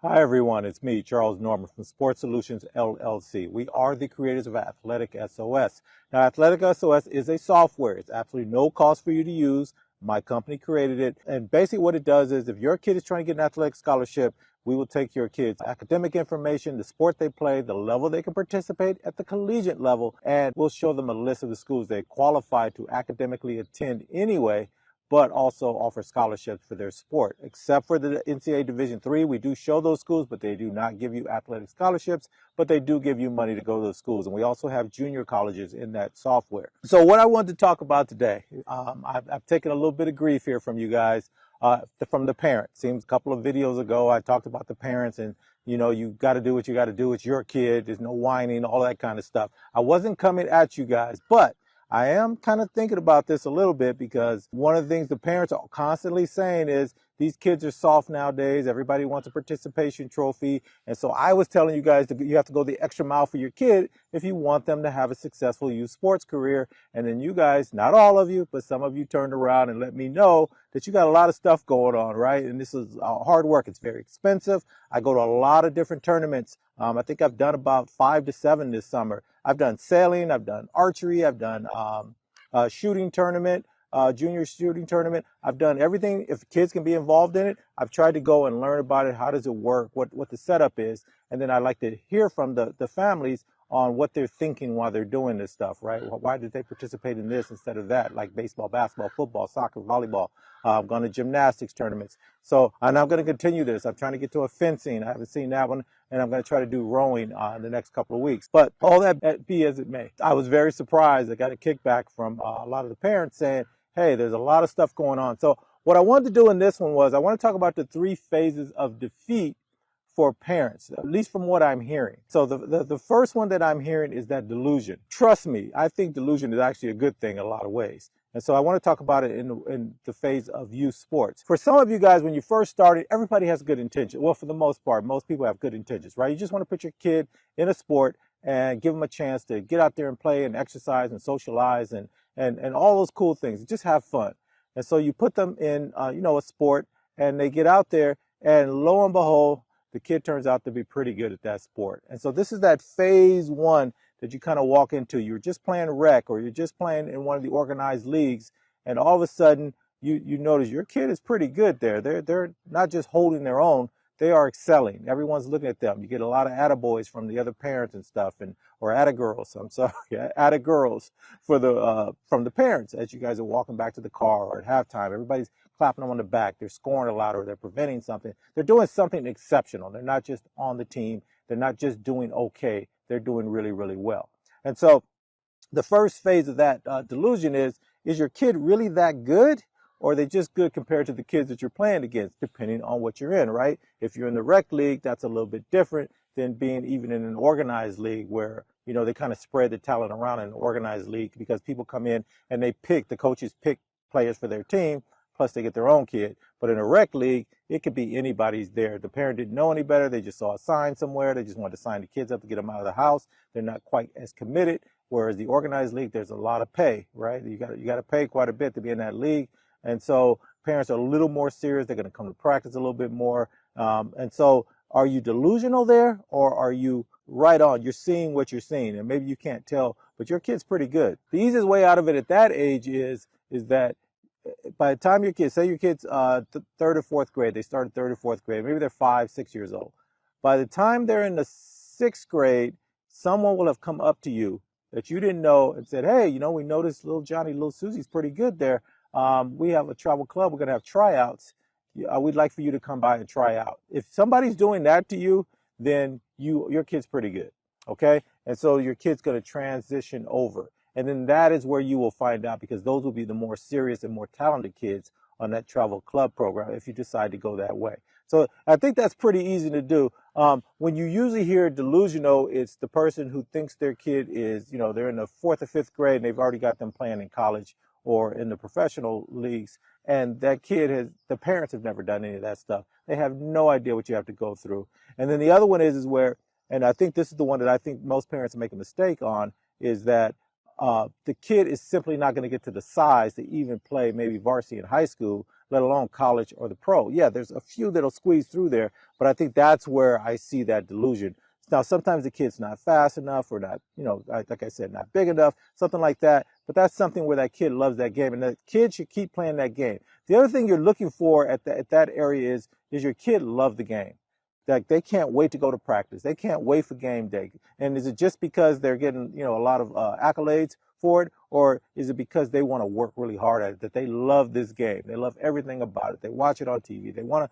Hi everyone, it's me, Charles Norman from Sports Solutions LLC. We are the creators of Athletic SOS. Now, Athletic SOS is a software. It's absolutely no cost for you to use. My company created it. And basically what it does is if your kid is trying to get an athletic scholarship, we will take your kid's academic information, the sport they play, the level they can participate at the collegiate level, and we'll show them a list of the schools they qualify to academically attend anyway, but also offer scholarships for their sport. Except for the NCAA Division III, we do show those schools, but they do not give you athletic scholarships, but they do give you money to go to those schools. And we also have junior colleges in that software. So what I wanted to talk about today, I've taken a little bit of grief here from you guys, from the parents. Seems a couple of videos ago, I talked about the parents and you got to do what you got to do. It's your kid. There's no whining, all that kind of stuff. I wasn't coming at you guys, but I am kind of thinking about this a little bit because one of the things the parents are constantly saying is these kids are soft nowadays. Everybody wants a participation trophy. And so I was telling you guys that you have to go the extra mile for your kid if you want them to have a successful youth sports career. And then you guys, not all of you, but some of you turned around and let me know that you got a lot of stuff going on, right? And this is hard work. It's very expensive. I go to a lot of different tournaments. I think I've done about 5 to 7 this summer. I've done sailing, I've done archery, I've done shooting tournament, junior shooting tournament. I've done everything. If kids can be involved in it, I've tried to go and learn about it. How does it work? What the setup is. And then I like to hear from the families on what they're thinking while they're doing this stuff, right? Why did they participate in this instead of that, like baseball, basketball, football, soccer, volleyball? I've gone to gymnastics tournaments. So, and I'm going to continue this. I'm trying to get to a fencing. I haven't seen that one. And I'm going to try to do rowing in the next couple of weeks. But all that be as it may, I was very surprised. I got a kickback from a lot of the parents saying, hey, there's a lot of stuff going on. So what I wanted to do in this one was I want to talk about the 3 phases of defeat for parents, at least from what I'm hearing. So the first one that I'm hearing is that delusion. Trust me, I think delusion is actually a good thing in a lot of ways. And so I want to talk about it in the phase of youth sports. For some of you guys, when you first started, everybody has good intentions. Well, for the most part, most people have good intentions, right? You just want to put your kid in a sport and give them a chance to get out there and play and exercise and socialize and all those cool things. Just have fun. And so you put them in, a sport, and they get out there, and lo and behold, the kid turns out to be pretty good at that sport. And so this is that phase 1 that you kind of walk into. You're just playing rec, or you're just playing in one of the organized leagues, and all of a sudden you notice your kid is pretty good there. They're not just holding their own, they are excelling. Everyone's looking at them. You get a lot of attaboys from the other parents and stuff, or attagirls. I'm sorry, attagirls from the parents as you guys are walking back to the car or at halftime. Everybody's clapping them on the back. They're scoring a lot, or they're preventing something. They're doing something exceptional. They're not just on the team. They're not just doing okay. They're doing really, really well. And so the first phase of that delusion is your kid really that good? Or are they just good compared to the kids that you're playing against, depending on what you're in, right? If you're in the rec league, that's a little bit different than being even in an organized league where, they kind of spread the talent around in an organized league because people come in and the coaches pick players for their team, plus they get their own kid. But in a rec league, it could be anybody's there. The parent didn't know any better. They just saw a sign somewhere. They just wanted to sign the kids up to get them out of the house. They're not quite as committed. Whereas the organized league, there's a lot of pay, right? You got to pay quite a bit to be in that league. And so parents are a little more serious. They're going to come to practice a little bit more. And so are you delusional there, or are you right on? You're seeing what you're seeing, and maybe you can't tell, but your kid's pretty good. The easiest way out of it at that age is that by the time say your kid's 3rd or 4th grade, they started 3rd or 4th grade, maybe they're 5, 6 years old. By the time they're in the 6th grade, someone will have come up to you that you didn't know and said, hey, we noticed little Johnny, little Susie's pretty good there. We have a travel club. We're going to have tryouts. We'd like for you to come by and try out. If somebody's doing that to you, then your kid's pretty good. Okay. And so your kid's going to transition over. And then that is where you will find out, because those will be the more serious and more talented kids on that travel club program if you decide to go that way. So I think that's pretty easy to do. When you usually hear delusional, it's the person who thinks their kid is, they're in the 4th or 5th grade and they've already got them playing in college or in the professional leagues. And that kid the parents have never done any of that stuff. They have no idea what you have to go through. And then the other one is where, and I think this is the one that I think most parents make a mistake on, is that the kid is simply not going to get to the size to even play maybe varsity in high school, let alone college or the pro. Yeah, there's a few that'll squeeze through there, but I think that's where I see that delusion. Now, sometimes the kid's not fast enough or not, like I said, not big enough, something like that. But that's something where that kid loves that game, and the kid should keep playing that game. The other thing you're looking for at that area is your kid love the game. Like they can't wait to go to practice. They can't wait for game day. And is it just because they're getting, a lot of accolades for it, or is it because they want to work really hard at it? That they love this game. They love everything about it. They watch it on TV. They want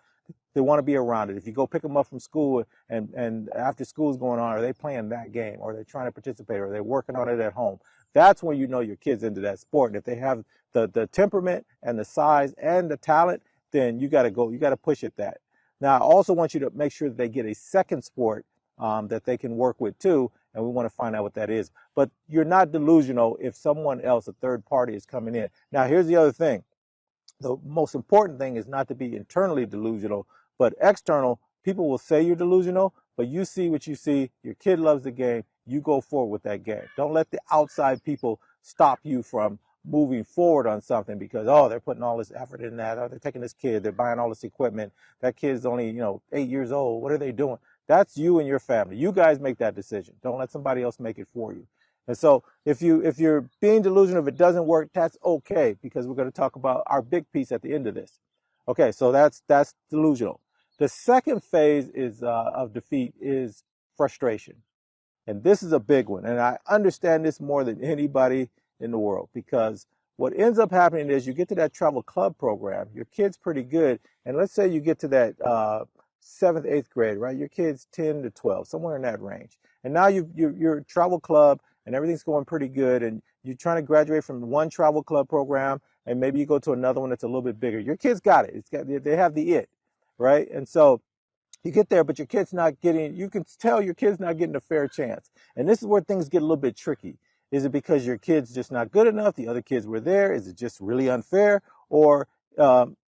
to be around it. If you go pick them up from school and after school's going on, are they playing that game, or are they trying to participate, or are they working on it at home? That's when you know your kid's into that sport. And if they have the temperament and the size and the talent, then you got to push at that. Now, I also want you to make sure that they get a second sport that they can work with too, and we want to find out what that is. But you're not delusional if someone else, a third party, is coming in. Now, here's the other thing. The most important thing is not to be internally delusional, but external. People will say you're delusional, but you see what you see. Your kid loves the game. You go forward with that game. Don't let the outside people stop you from moving forward on something because, they're putting all this effort in that, or they're taking this kid, they're buying all this equipment. That kid's only, 8 years old. What are they doing? That's you and your family. You guys make that decision. Don't let somebody else make it for you. And so if you're being delusional, if it doesn't work, that's okay, because we're going to talk about our big piece at the end of this. Okay, so that's delusional. The second phase of defeat is frustration. And this is a big one. And I understand this more than anybody in the world, because what ends up happening is you get to that travel club program, your kid's pretty good. And let's say you get to that 7th, 8th grade, right? Your kid's 10 to 12, somewhere in that range. And now you're travel club and everything's going pretty good. And you're trying to graduate from one travel club program and maybe you go to another one that's a little bit bigger. Your kid's got it. They have the it, right? And so you get there, but your kid's not getting, you can tell your kid's not getting a fair chance. And this is where things get a little bit tricky. Is it because your kid's just not good enough? The other kids were there? Is it just really unfair? Or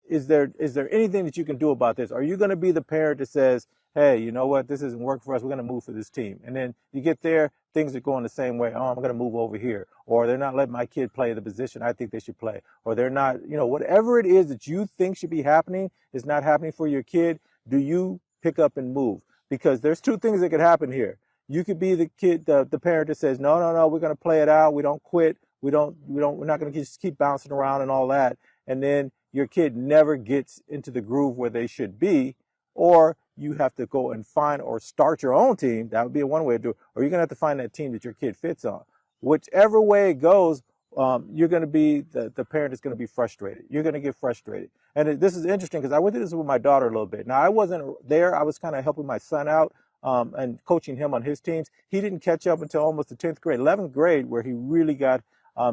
is there anything that you can do about this? Are you going to be the parent that says, hey, you know what, this isn't working for us, we're going to move for this team? And then you get there, things are going the same way. I'm going to move over here. Or they're not letting my kid play the position I think they should play. Or they're not, whatever it is that you think should be happening is not happening for your kid. Do you pick up and move? Because there's two things that could happen here. You could be the kid, the parent that says, no, we're going to play it out. We don't quit. We're not going to just keep bouncing around and all that. And then your kid never gets into the groove where they should be. Or you have to go and find or start your own team. That would be one way to do it. Or you're going to have to find that team that your kid fits on. Whichever way it goes, you're going to be, the parent is going to be frustrated. You're going to get frustrated. And this is interesting because I went through this with my daughter a little bit. Now, I wasn't there. I was kind of helping my son out and coaching him on his teams. He didn't catch up until almost the 10th grade, 11th grade, where he really got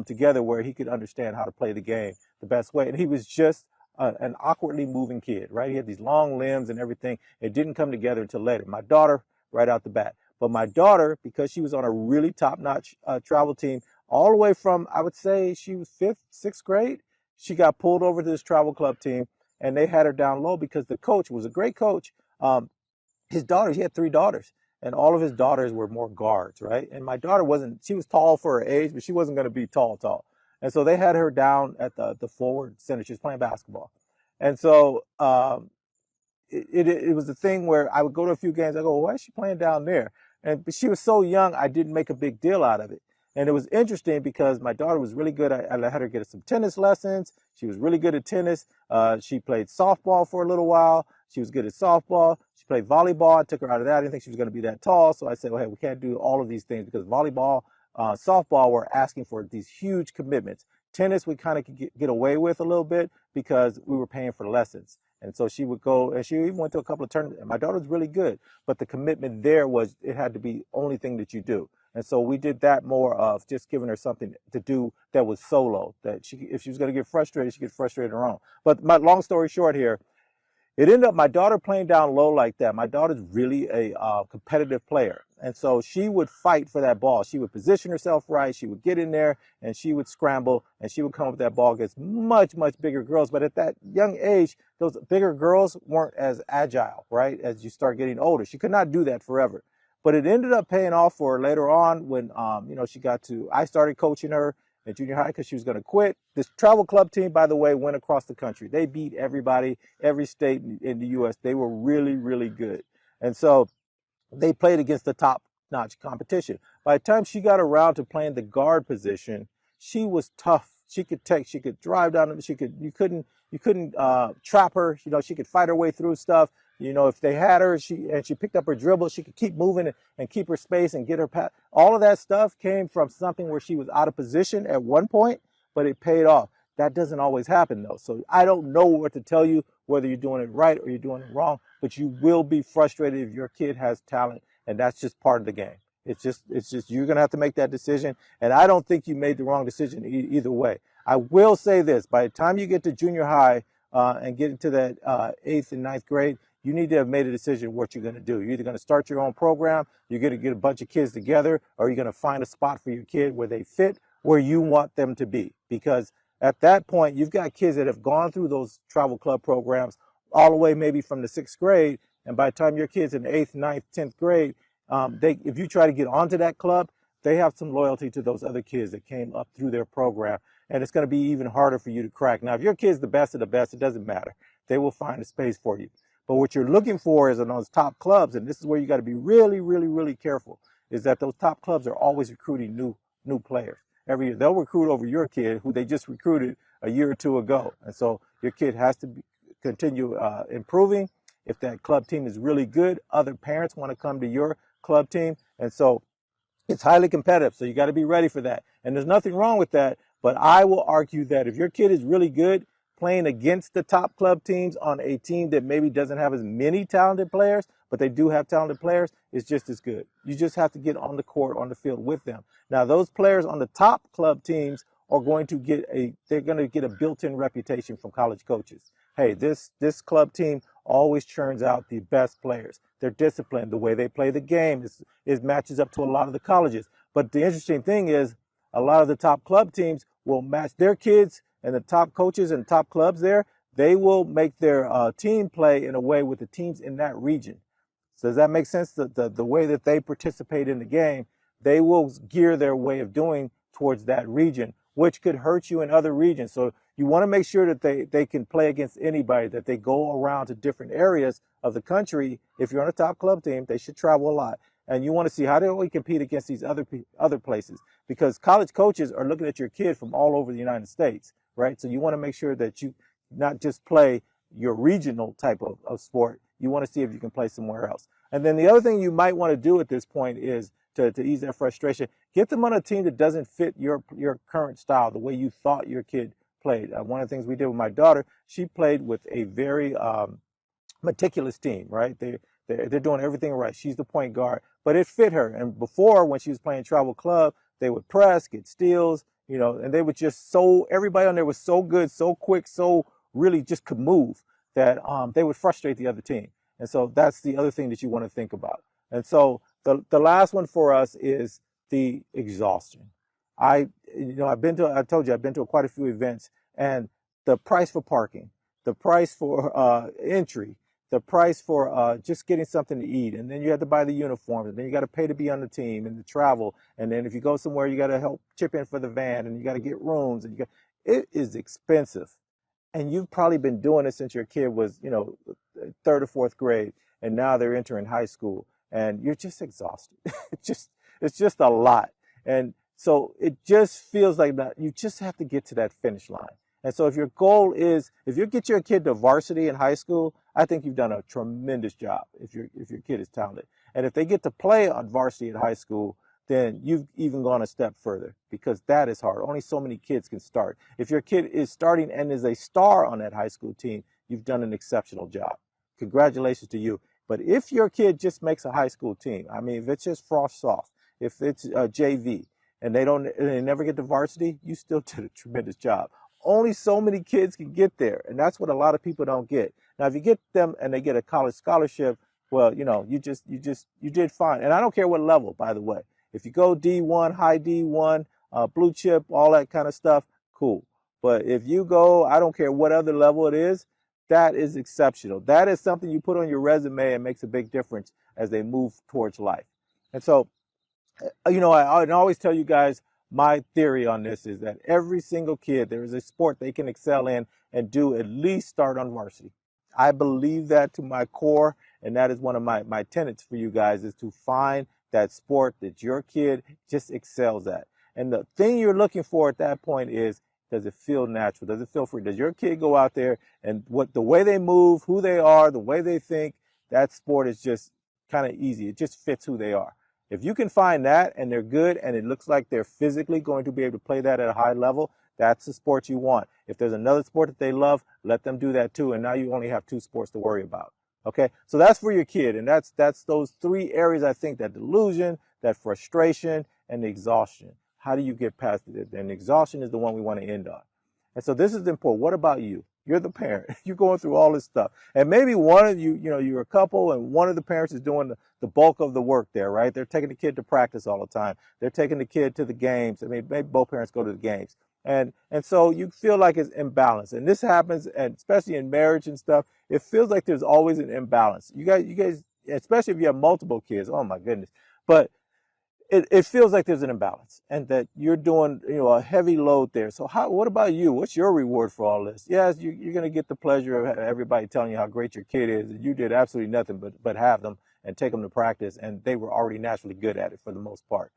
together where he could understand how to play the game the best way. And he was just an awkwardly moving kid, right? He had these long limbs and everything. It didn't come together until later. My daughter, right out the bat. But my daughter, because she was on a really top-notch travel team, all the way from, I would say she was 5th, 6th grade, she got pulled over to this travel club team, and they had her down low because the coach was a great coach. His daughters, he had 3 daughters, and all of his daughters were more guards, right? And my daughter she was tall for her age, but she wasn't going to be tall. And so they had her down at the forward center. She was playing basketball. And so it was a thing where I would go to a few games. I go, why is she playing down there? But she was so young, I didn't make a big deal out of it. And it was interesting because my daughter was really good. I had her get some tennis lessons. She was really good at tennis. She played softball for a little while. She was good at softball. She played volleyball. I took her out of that. I didn't think she was going to be that tall. So I said, well, hey, we can't do all of these things because volleyball, softball, we're asking for these huge commitments. Tennis, we kind of could get away with a little bit because we were paying for lessons. And so she would go, and she even went to a couple of tournaments. And my daughter was really good, but the commitment there was it had to be the only thing that you do. And so we did that more of just giving her something to do that was solo, that if she was going to get frustrated, she could get frustrated on her own. But my long story short here, it ended up my daughter playing down low like that. My daughter's really a competitive player. And so she would fight for that ball. She would position herself right. She would get in there and she would scramble and she would come up with that ball against much, much bigger girls. But at that young age, those bigger girls weren't as agile, right, as you start getting older. She could not do that forever. But it ended up paying off for her later on when, I started coaching her in junior high because she was going to quit. This travel club team, by the way, went across the country. They beat everybody, every state in the U.S. They were really, really good. And so they played against the top-notch competition. By the time she got around to playing the guard position, she was tough. She could drive down, you couldn't trap her. She could fight her way through stuff. If they had her, she picked up her dribble, she could keep moving and keep her space and get her pass. All of that stuff came from something where she was out of position at one point, but it paid off. That doesn't always happen though. So I don't know what to tell you, whether you're doing it right or you're doing it wrong, but you will be frustrated if your kid has talent, and that's just part of the game. It's just you're going to have to make that decision, and I don't think you made the wrong decision either way. I will say this: by the time you get to junior high and get into that 8th and 9th grade, you need to have made a decision what you're going to do. You're either going to start your own program, you're going to get a bunch of kids together, or you're going to find a spot for your kid where they fit where you want them to be. Because at that point, you've got kids that have gone through those travel club programs all the way maybe from the 6th grade, and by the time your kid's in the 8th, 9th, 10th grade, if you try to get onto that club, they have some loyalty to those other kids that came up through their program, and it's going to be even harder for you to crack. Now, if your kid's the best of the best, it doesn't matter. They will find a space for you. But what you're looking for is in those top clubs, and this is where you got to be really, really, really careful, is that those top clubs are always recruiting new players. Every year, they'll recruit over your kid who they just recruited a year or two ago. And so your kid has to continue improving. If that club team is really good, other parents want to come to your club team. And so it's highly competitive. So you got to be ready for that. And there's nothing wrong with that. But I will argue that if your kid is really good, playing against the top club teams on a team that maybe doesn't have as many talented players, but they do have talented players, is just as good. You just have to get on the court, on the field with them. Now, those players on the top club teams are going to get a built-in reputation from college coaches. Hey, this club team always churns out the best players. They're disciplined. The way they play the game is matches up to a lot of the colleges. But the interesting thing is, a lot of the top club teams will match their kids, and the top coaches and top clubs there, they will make their team play in a way with the teams in that region. So does that make sense? The way that they participate in the game, they will gear their way of doing towards that region, which could hurt you in other regions. So you want to make sure that they can play against anybody, that they go around to different areas of the country. If you're on a top club team, they should travel a lot. And you want to see how do we compete against these other places, because college coaches are looking at your kid from all over the United States, right? So you want to make sure that you not just play your regional type of sport. You want to see if you can play somewhere else. And then the other thing you might want to do at this point is to ease that frustration, get them on a team that doesn't fit your current style, the way you thought your kid played. One of the things we did with my daughter, she played with a very meticulous team, right? They're doing everything right. She's the point guard, but it fit her. And before, when she was playing travel club, they would press, get steals, and they would just everybody on there was so good, so quick, so really just could move that they would frustrate the other team. And so that's the other thing that you want to think about. And so the last one for us is the exhaustion. I told you I've been to quite a few events, and the price for parking, the price for entry, the price for just getting something to eat, and then you have to buy the uniforms, and then you got to pay to be on the team and the travel, and then if you go somewhere, you got to help chip in for the van, and you got to get rooms, and it is expensive. And you've probably been doing it since your kid was, 3rd or 4th grade, and now they're entering high school, and you're just exhausted. It's just a lot. And so it just feels like that you just have to get to that finish line. And so if your goal is, if you get your kid to varsity in high school, I think you've done a tremendous job if your kid is talented. And if they get to play on varsity at high school, then you've even gone a step further, because that is hard. Only so many kids can start. If your kid is starting and is a star on that high school team, you've done an exceptional job. Congratulations to you. But if your kid just makes a high school team, I mean, if it's just frost soft, if it's JV, and they never get to varsity, you still did a tremendous job. Only so many kids can get there, and that's what a lot of people don't get. Now, if you get them and they get a college scholarship, well, you did fine. And I don't care what level, by the way. If you go D1, high D1, blue chip, all that kind of stuff, cool. But if you go, I don't care what other level it is, that is exceptional. That is something you put on your resume and makes a big difference as they move towards life. And so, I always tell you guys my theory on this is that every single kid, there is a sport they can excel in and do at least start on varsity. I believe that to my core, and that is one of my tenets for you guys is to find that sport that your kid just excels at. And the thing you're looking for at that point is, does it feel natural? Does it feel free? Does your kid go out there and the way they move, who they are, the way they think, that sport is just kind of easy. It just fits who they are. If you can find that and they're good and it looks like they're physically going to be able to play that at a high level, that's the sport you want. If there's another sport that they love, let them do that too. And now you only have 2 sports to worry about. Okay, so that's for your kid. And that's those 3 areas, I think, that delusion, that frustration, and the exhaustion. How do you get past it? And exhaustion is the one we want to end on. And so this is important. What about you? You're the parent. You're going through all this stuff. And maybe one of you, you're a couple and one of the parents is doing the bulk of the work there, right? They're taking the kid to practice all the time. They're taking the kid to the games. I mean, maybe both parents go to the games. And so you feel like it's imbalanced. And this happens, and especially in marriage and stuff, it feels like there's always an imbalance. You guys, especially if you have multiple kids, oh my goodness. But it feels like there's an imbalance and that you're doing, a heavy load there. So what about you? What's your reward for all this? Yes, you're going to get the pleasure of everybody telling you how great your kid is. And you did absolutely nothing but have them and take them to practice. And they were already naturally good at it for the most part.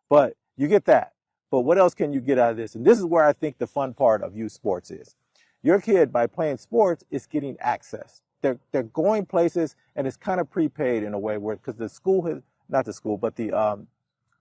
But you get that. But what else can you get out of this? And this is where I think the fun part of youth sports is. Your kid, by playing sports, is getting access. They're going places, and it's kind of prepaid in a way where, because the school has, not the school, but the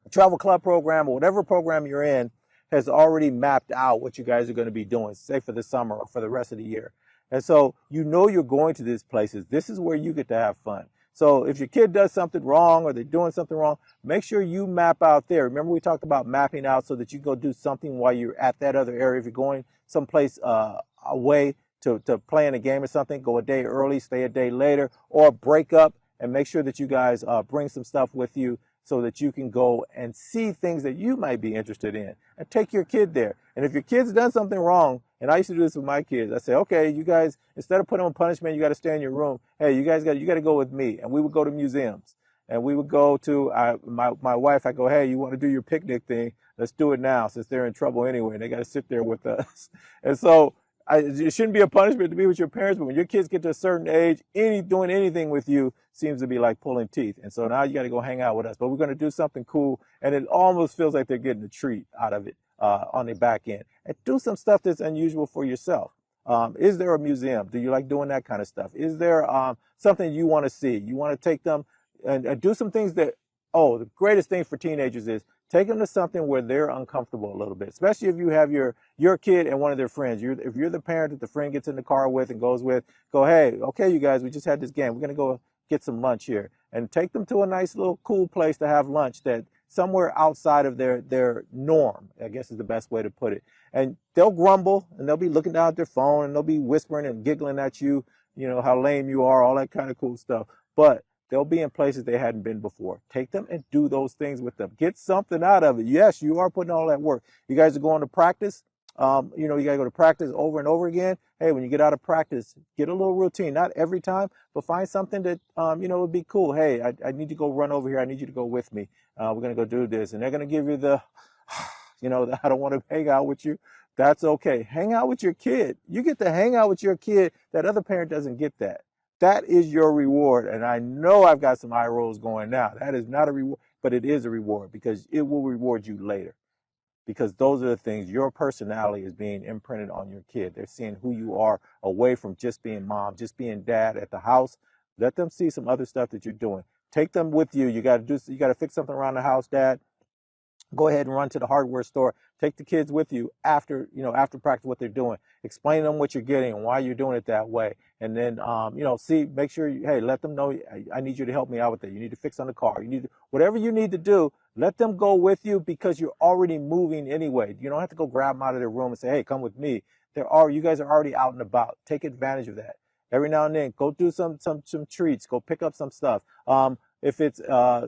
travel club program or whatever program you're in has already mapped out what you guys are going to be doing, say for the summer or for the rest of the year. And so you're going to these places. This is where you get to have fun. So if your kid does something wrong or they're doing something wrong, make sure you map out there. Remember we talked about mapping out so that you go do something while you're at that other area. If you're going someplace away to play in a game or something, go a day early, stay a day later, or break up and make sure that you guys bring some stuff with you so that you can go and see things that you might be interested in and take your kid there. And if your kid's done something wrong, and I used to do this with my kids, I say, okay, you guys, instead of putting them on punishment, you got to stay in your room. Hey, you got to go with me. And we would go to museums. And we would go to my wife. I go, hey, you want to do your picnic thing? Let's do it now since they're in trouble anyway. And they got to sit there with us. And so it shouldn't be a punishment to be with your parents, but when your kids get to a certain age, doing anything with you seems to be like pulling teeth. And so now you got to go hang out with us. But we're going to do something cool, and it almost feels like they're getting a treat out of it on the back end. And do some stuff that's unusual for yourself. Is there a museum? Do you like doing that kind of stuff? Is there something you want to see? You want to take them and do some things that, the greatest thing for teenagers is take them to something where they're uncomfortable a little bit, especially if you have your kid and one of their friends. If you're the parent that the friend gets in the car with and goes with, go, hey, okay, you guys, we just had this game. We're going to go get some lunch here. And take them to a nice little cool place to have lunch that somewhere outside of their norm, I guess is the best way to put it. And they'll grumble and they'll be looking down at their phone and they'll be whispering and giggling at you, how lame you are, all that kind of cool stuff. But they'll be in places they hadn't been before. Take them and do those things with them. Get something out of it. Yes, you are putting all that work. You guys are going to practice. You got to go to practice over and over again. Hey, when you get out of practice, get a little routine. Not every time, but find something that, would be cool. Hey, I need to go run over here. I need you to go with me. We're going to go do this. And they're going to give you the, I don't want to hang out with you. That's okay. Hang out with your kid. You get to hang out with your kid. That other parent doesn't get that. That is your reward. And I know I've got some eye rolls going now. That is not a reward, but it is a reward because it will reward you later. Because those are the things, your personality is being imprinted on your kid. They're seeing who you are away from just being mom, just being dad at the house. Let them see some other stuff that you're doing. Take them with you. You got to fix something around the house, Dad. Go ahead and run to the hardware store. Take the kids with you after practice what they're doing. Explain to them what you're getting and why you're doing it that way. And then, make sure, let them know, I need you to help me out with that. You need to fix on the car. Whatever you need to do, let them go with you because you're already moving anyway. You don't have to go grab them out of their room and say, hey, come with me. You guys are already out and about. Take advantage of that. Every now and then, go do some treats. Go pick up some stuff. if it's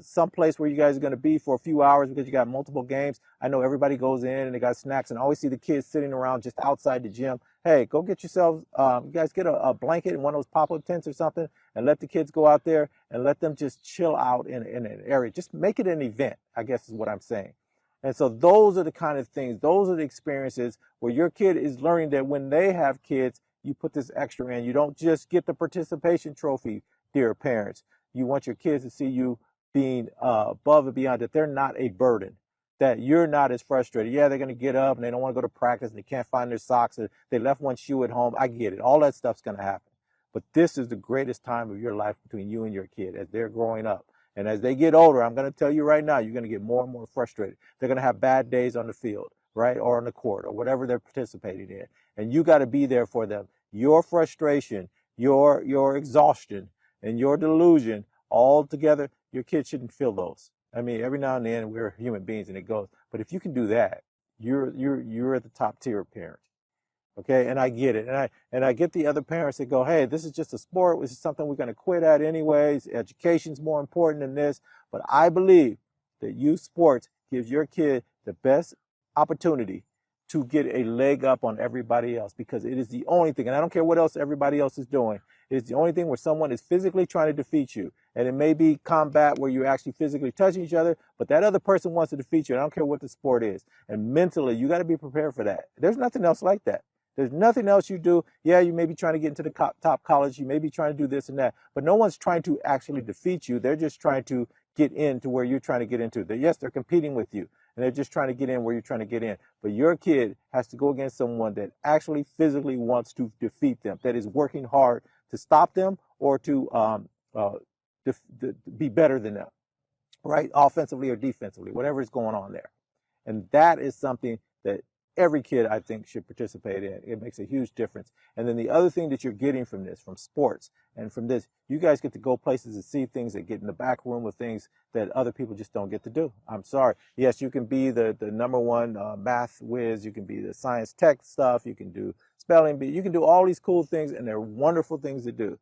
some place where you guys are going to be for a few hours because you got multiple games. I know everybody goes in and they got snacks, and I always see the kids sitting around just outside the gym. Hey, go get yourselves, you guys get a blanket and one of those pop-up tents or something, and let the kids go out there and let them just chill out in an area. Just make it an event, I guess is what I'm saying. And so those are the kind of things, those are the experiences where your kid is learning that when they have kids, you put this extra in. You don't just get the participation trophy, dear parents. You want your kids to see you being above and beyond, that they're not a burden, that you're not as frustrated. Yeah, they're going to get up and they don't want to go to practice and they can't find their socks, or they left one shoe at home. I get it. All that stuff's going to happen. But this is the greatest time of your life between you and your kid as they're growing up. And as they get older, I'm going to tell you right now, you're going to get more and more frustrated. They're going to have bad days on the field, right, or on the court, or whatever they're participating in. And you got to be there for them. Your frustration, your exhaustion, and your delusion all together, your kids shouldn't feel those. I mean, every now and then we're human beings and it goes. But if you can do that, you're at the top tier of parents. Okay, and I get it, and I get the other parents that go, hey, this is just a sport. This is something we're going to quit at anyways. Education's more important than this. But I believe that youth sports gives your kid the best opportunity to get a leg up on everybody else, because it is the only thing, and I don't care what else everybody else is doing. It's the only thing where someone is physically trying to defeat you. And it may be combat where you're actually physically touching each other, but that other person wants to defeat you. I don't care what the sport is. And mentally, you got to be prepared for that. There's nothing else like that. There's nothing else you do. Yeah, you may be trying to get into the top college. You may be trying to do this and that, but no one's trying to actually defeat you. They're just trying to get into where you're trying to get into. Yes, they're competing with you, and they're just trying to get in where you're trying to get in. But your kid has to go against someone that actually physically wants to defeat them, that is working hard to stop them or to be better than them, right? Offensively or defensively, whatever is going on there. And that is something that every kid, I think, should participate in. It makes a huge difference. And then the other thing that you're getting from this, from sports and from this, you guys get to go places and see things that get in the back room of things that other people just don't get to do. I'm sorry. Yes, you can be the number one math whiz. You can be the science tech stuff. You can do spelling bee. You can do all these cool things, and they're wonderful things to do.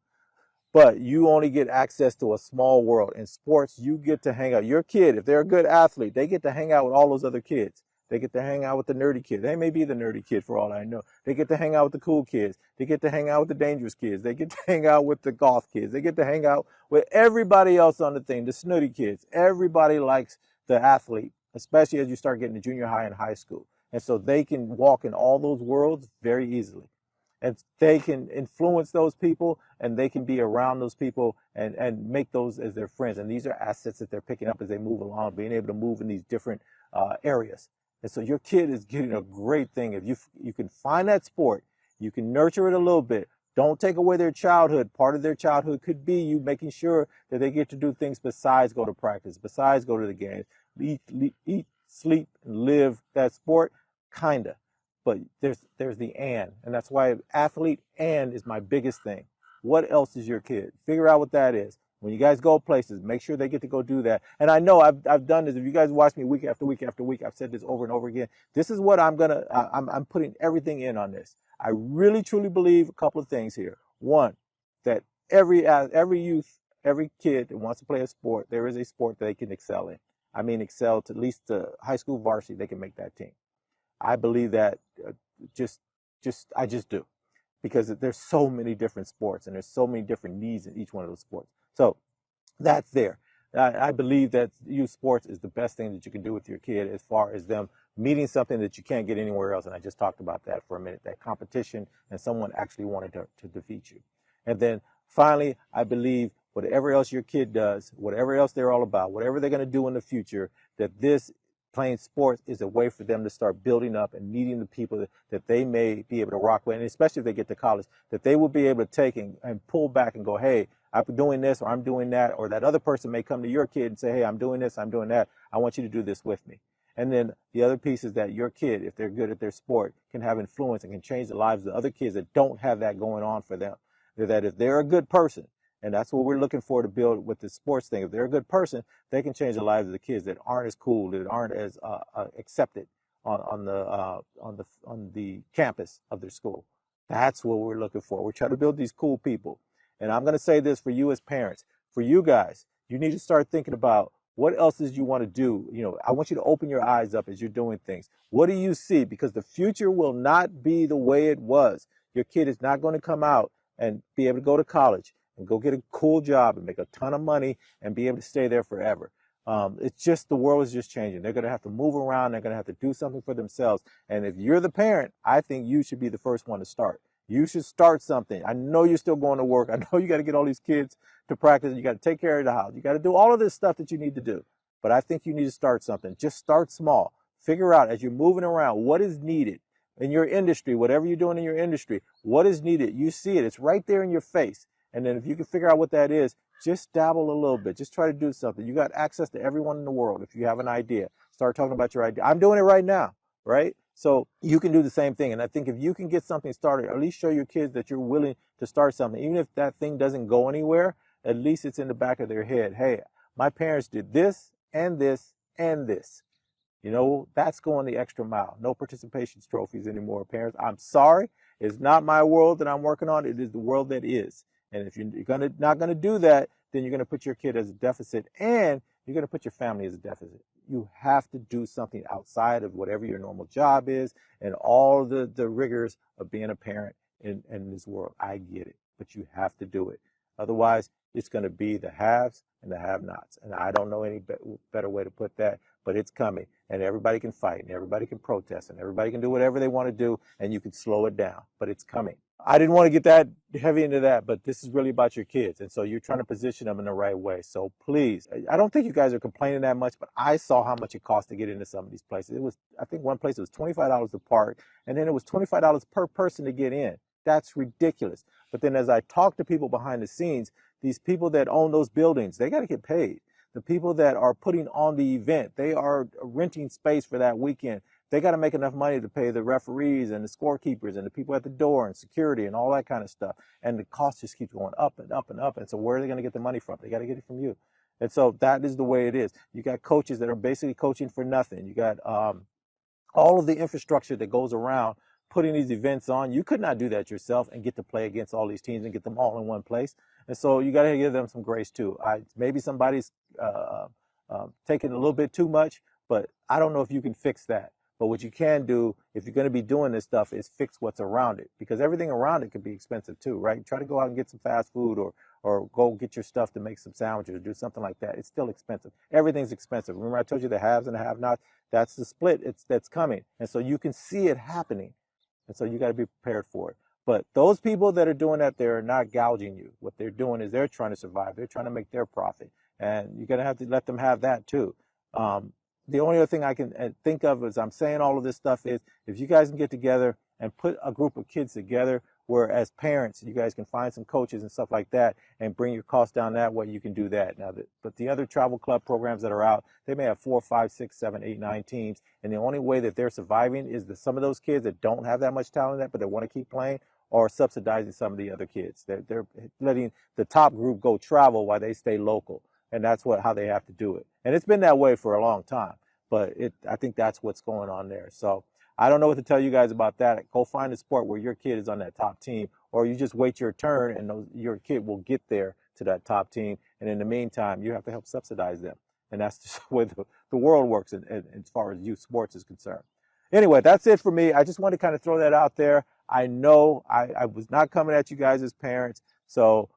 But you only get access to a small world. In sports, you get to hang out. Your kid, if they're a good athlete, they get to hang out with all those other kids. They get to hang out with the nerdy kid. They may be the nerdy kid for all I know. They get to hang out with the cool kids. They get to hang out with the dangerous kids. They get to hang out with the goth kids. They get to hang out with everybody else on the thing, the snooty kids. Everybody likes the athlete, especially as you start getting to junior high and high school. And so they can walk in all those worlds very easily. And they can influence those people, and they can be around those people and make those as their friends. And these are assets that they're picking up as they move along, being able to move in these different areas. And so your kid is getting a great thing. If you can find that sport, you can nurture it a little bit. Don't take away their childhood. Part of their childhood could be you making sure that they get to do things besides go to practice, besides go to the games, eat, sleep, and live that sport, kinda. But there's the and that's why athlete and is my biggest thing. What else is your kid? Figure out what that is. When you guys go places, make sure they get to go do that. And I know I've done this. If you guys watch me week after week after week, I've said this over and over again. This is what I'm putting everything in on this. I really truly believe a couple of things here. One, that every youth, every kid that wants to play a sport, there is a sport that they can excel in. I mean, excel to at least the high school varsity, they can make that team. I believe that I just do, because there's so many different sports and there's so many different needs in each one of those sports. So that's there. I believe that youth sports is the best thing that you can do with your kid as far as them meeting something that you can't get anywhere else. And I just talked about that for a minute, that competition and someone actually wanted to defeat you. And then finally, I believe whatever else your kid does, whatever else they're all about, whatever they're going to do in the future, that this playing sports is a way for them to start building up and meeting the people that they may be able to rock with, and especially if they get to college, that they will be able to take and pull back and go, hey, I'm doing this or I'm doing that, or that other person may come to your kid and say, hey, I'm doing this, I'm doing that, I want you to do this with me. And then the other piece is that your kid, if they're good at their sport, can have influence and can change the lives of other kids that don't have that going on for them. That if they're a good person, and that's what we're looking for to build with the sports thing. If they're a good person, they can change the lives of the kids that aren't as cool, that aren't as accepted on the campus of their school. That's what we're looking for. We're trying to build these cool people. And I'm going to say this for you as parents, for you guys, You need to start thinking about what else is you want to do. I want you to open your eyes up as you're doing things. What do you see? Because the future will not be the way it was. Your kid is not going to come out and be able to go to college and go get a cool job and make a ton of money and be able to stay there forever. It's just the world is just changing. They're going to have to move around. They're going to have to do something for themselves. And if you're the parent, I think you should be the first one to start. You should start something. I know you're still going to work. I know you got to get all these kids to practice. You got to take care of the house. You got to do all of this stuff that you need to do. But I think you need to start something. Just start small. Figure out as you're moving around what is needed in your industry, whatever you're doing in your industry, what is needed. You see it. It's right there in your face. And then if you can figure out what that is, just dabble a little bit. Just try to do something. You got access to everyone in the world. If you have an idea, start talking about your idea. I'm doing it right now, right? So you can do the same thing. And I think if you can get something started, at least show your kids that you're willing to start something. Even if that thing doesn't go anywhere, at least it's in the back of their head. Hey, my parents did this and this and this. That's going the extra mile. No participation trophies anymore, parents. I'm sorry. It's not my world that I'm working on. It is the world that is. And if you're not going to do that, then you're going to put your kid as a deficit and you're going to put your family as a deficit. You have to do something outside of whatever your normal job is and all the rigors of being a parent in this world. I get it, but you have to do it. Otherwise, it's going to be the haves and the have-nots. And I don't know any better way to put that, but it's coming. And everybody can fight and everybody can protest and everybody can do whatever they want to do and you can slow it down, but it's coming. I didn't want to get that heavy into that, but this is really about your kids. And so you're trying to position them in the right way. So please, I don't think you guys are complaining that much, but I saw how much it cost to get into some of these places. I think one place it was $25 to park, and then it was $25 per person to get in. That's ridiculous. But then as I talk to people behind the scenes, these people that own those buildings, they got to get paid. The people that are putting on the event, they are renting space for that weekend. They got to make enough money to pay the referees and the scorekeepers and the people at the door and security and all that kind of stuff. And the cost just keeps going up and up and up. And so where are they going to get the money from? They got to get it from you. And so that is the way it is. You got coaches that are basically coaching for nothing. You got all of the infrastructure that goes around putting these events on. You could not do that yourself and get to play against all these teams and get them all in one place. And so you got to give them some grace too. Maybe somebody's taking a little bit too much, but I don't know if you can fix that. But what you can do, if you're going to be doing this stuff, is fix what's around it, because everything around it could be expensive too, right? Try to go out and get some fast food or go get your stuff to make some sandwiches or do something like that. It's still expensive. Everything's expensive. Remember I told you the haves and the have-nots? That's the split that's coming. And so you can see it happening. And so you got to be prepared for it. But those people that are doing that, they're not gouging you. What they're doing is they're trying to survive. They're trying to make their profit. And you're going to have to let them have that too. The only other thing I can think of as I'm saying all of this stuff is if you guys can get together and put a group of kids together where as parents you guys can find some coaches and stuff like that and bring your costs down that way, you can do that. But the other travel club programs that are out, they may have 4, 5, 6, 7, 8, 9 teams. And the only way that they're surviving is that some of those kids that don't have that much talent in that, but they want to keep playing, or subsidizing some of the other kids. They're letting the top group go travel while they stay local. And that's how they have to do it. And it's been that way for a long time, but I think that's what's going on there. So I don't know what to tell you guys about that. Go find a sport where your kid is on that top team, or you just wait your turn and your kid will get there to that top team. And in the meantime, you have to help subsidize them. And that's just the way the world works as far as youth sports is concerned. Anyway, that's it for me. I just wanted to kind of throw that out there. I know I was not coming at you guys as parents. So,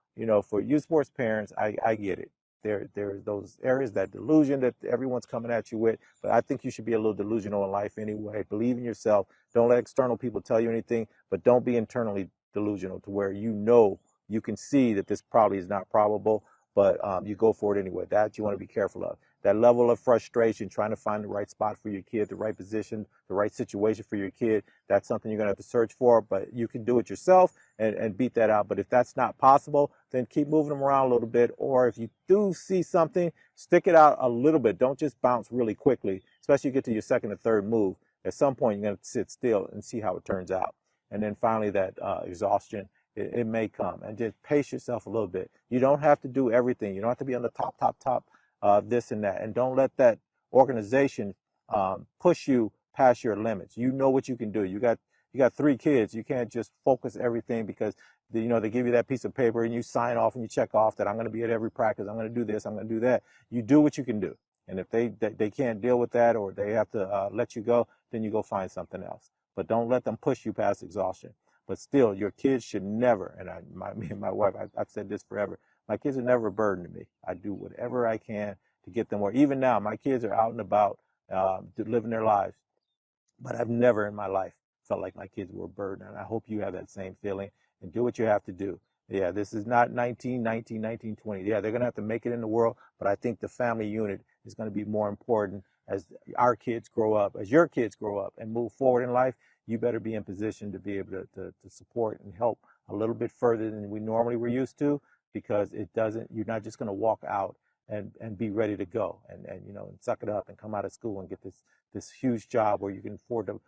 for youth sports parents, I get it. There's those areas, that delusion that everyone's coming at you with, but I think you should be a little delusional in life anyway. Believe in yourself. Don't let external people tell you anything, but don't be internally delusional to where you can see that this probably is not probable, but you go for it anyway. That you want to be careful of. That level of frustration, trying to find the right spot for your kid, the right position, the right situation for your kid, that's something you're going to have to search for, but you can do it yourself and beat that out. But if that's not possible, then keep moving them around a little bit. Or if you do see something, stick it out a little bit. Don't just bounce really quickly, especially you get to your second or third move. At some point, you're going to sit still and see how it turns out. And then finally, that exhaustion, it may come. And just pace yourself a little bit. You don't have to do everything. You don't have to be on the top, this and that. And don't let that organization push you past your limits. You know what you can do. You got 3 kids. You can't just focus everything because they give you that piece of paper and you sign off and you check off that I'm going to be at every practice, I'm going to do this, I'm going to do that. You do what you can do. And if they can't deal with that, or they have to let you go, then you go find something else. But don't let them push you past exhaustion. But still, your kids should never, and me and my wife, I've said this forever, my kids are never a burden to me. I do whatever I can to get them where, even now, my kids are out and about, living their lives. But I've never in my life felt like my kids were a burden. And I hope you have that same feeling and do what you have to do. Yeah, this is not 1920. Yeah, they're going to have to make it in the world, but I think the family unit is going to be more important as our kids grow up, as your kids grow up and move forward in life. You better be in position to be able to support and help a little bit further than we normally were used to, because you're not just going to walk out and be ready to go and and suck it up and come out of school and get this huge job where you can afford to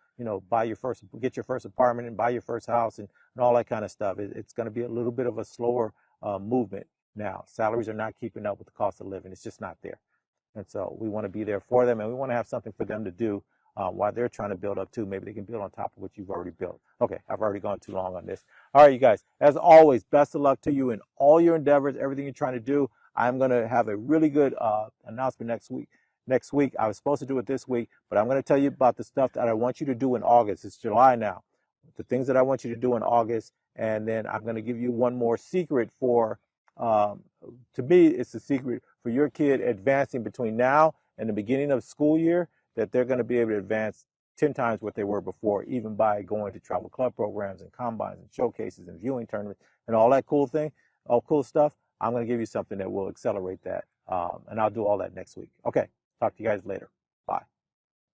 get your first apartment and buy your first house and all that kind of stuff. It's going to be a little bit of a slower movement now. Salaries are not keeping up with the cost of living. It's just not there. And so we want to be there for them, and we want to have something for them to do while they're trying to build up too. Maybe they can build on top of what you've already built. Okay, I've already gone too long on this. All right, you guys, as always, best of luck to you in all your endeavors, everything you're trying to do. I'm going to have a really good announcement next week. I was supposed to do it this week, but I'm going to tell you about the stuff that I want you to do in August. It's July now. The things that I want you to do in August, and then I'm going to give you one more secret for, to me, it's a secret for your kid advancing between now and the beginning of school year, that they're going to be able to advance 10 times what they were before, even by going to travel club programs and combines and showcases and viewing tournaments and all that all cool stuff. I'm going to give you something that will accelerate that, and I'll do all that next week. Okay, talk to you guys later.